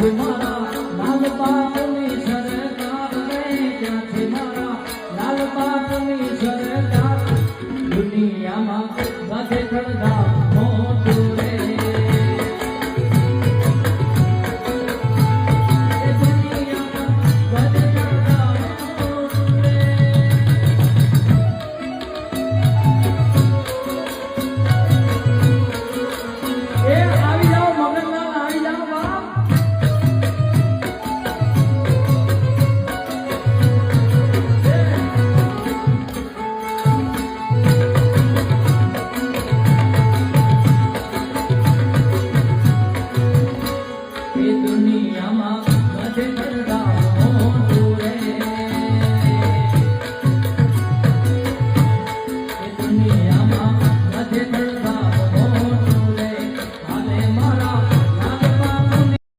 ક્યાંથી મારા લાલ બાપની સરકાર રે ક્યાંથી મારા લાલ બાપની સરકાર દુનિયામાં ગાજે ખડદા મોટું રે દુનિયામાં